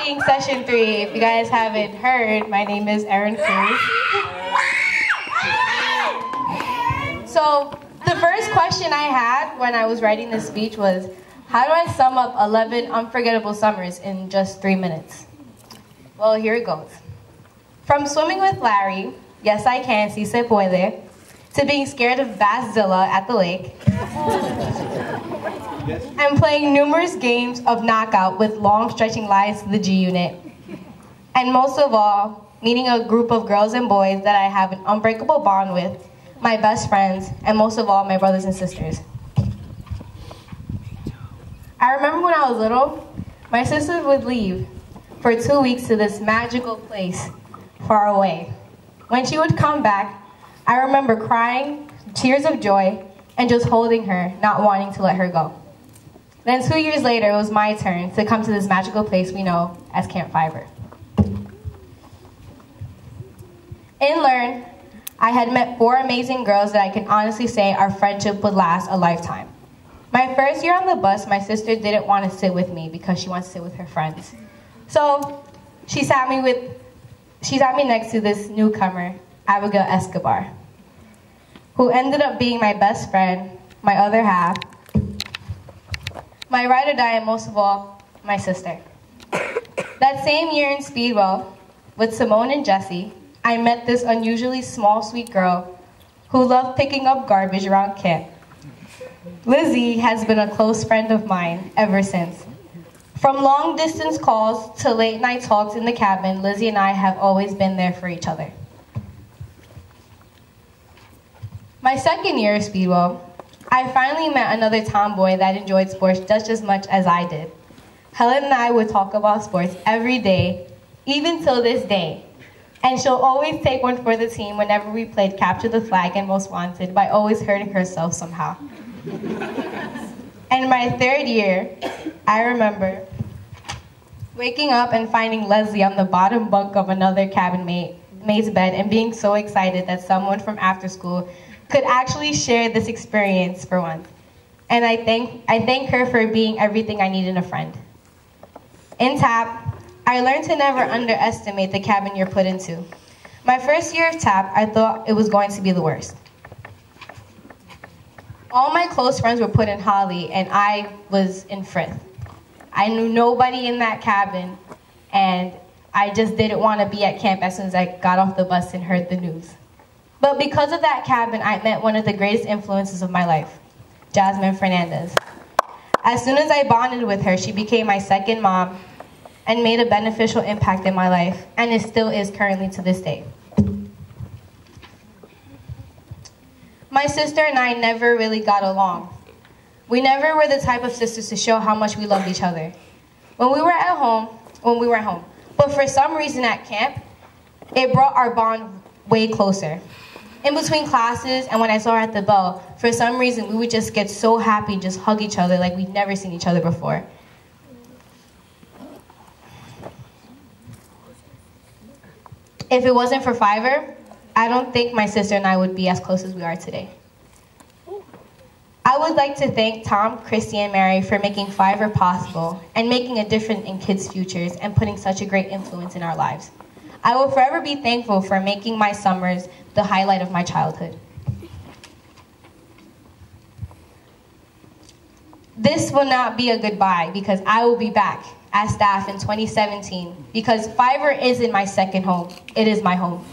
being session 3. If you guys haven't heard, my name is ErinnCruz. So the first question I had when I was writing this speech was, how do I sum up 11 unforgettable summers in just 3 minutes? Well, here it goes. From swimming with Larry, yes I can, si se puede, to being scared of Basszilla at the lake, and playing numerous games of knockout with long stretching lines to the G Unit. And most of all, meeting a group of girls and boys that I have an unbreakable bond with, my best friends, and most of all, my brothers and sisters. I remember when I was little, my sisters would leave for 2 weeks to this magical place far away. When she would come back, I remember crying, tears of joy, and just holding her, not wanting to let her go. Then 2 years later, it was my turn to come to this magical place we know as Camp Fiverr. In Learn, I had met 4 amazing girls that I can honestly say our friendship would last a lifetime. My first year on the bus, my sister didn't want to sit with me because she wants to sit with her friends. So she sat me next to this newcomer, Abigail Escobar, who ended up being my best friend, my other half, my ride or die, and most of all, my sister. That same year in Speedwell, with Simone and Jessie, I met this unusually small, sweet girl who loved picking up garbage around camp. Lizzie has been a close friend of mine ever since. From long distance calls to late night talks in the cabin, Lizzie and I have always been there for each other. My second year of Speedwell, I finally met another tomboy that enjoyed sports just as much as I did. Helen and I would talk about sports every day, even till this day. And she'll always take one for the team whenever we played Capture the Flag and Most Wanted by always hurting herself somehow. And my third year, I remember waking up and finding Leslie on the bottom bunk of another cabin mate's bed and being so excited that someone from after school could actually share this experience for once. And I thank her for being everything I need in a friend. In TAP, I learned to never underestimate the cabin you're put into. My first year of TAP, I thought it was going to be the worst. All my close friends were put in Holly, and I was in Frith. I knew nobody in that cabin, and I just didn't want to be at camp as soon as I got off the bus and heard the news. But because of that cabin, I met one of the greatest influences of my life, Jasmine Fernandez. As soon as I bonded with her, she became my second mom and made a beneficial impact in my life, and it still is currently to this day. My sister and I never really got along. We never were the type of sisters to show how much we loved each other when we were at home. But for some reason at camp, it brought our bond way closer. In between classes and when I saw her at the bell, for some reason we would just get so happy and just hug each other like we'd never seen each other before. If it wasn't for Fiverr, I don't think my sister and I would be as close as we are today. I would like to thank Tom, Christy, and Mary for making Fiverr possible and making a difference in kids' futures and putting such a great influence in our lives. I will forever be thankful for making my summers the highlight of my childhood. This will not be a goodbye because I will be back as staff in 2017 because Fiverr isn't my second home, it is my home.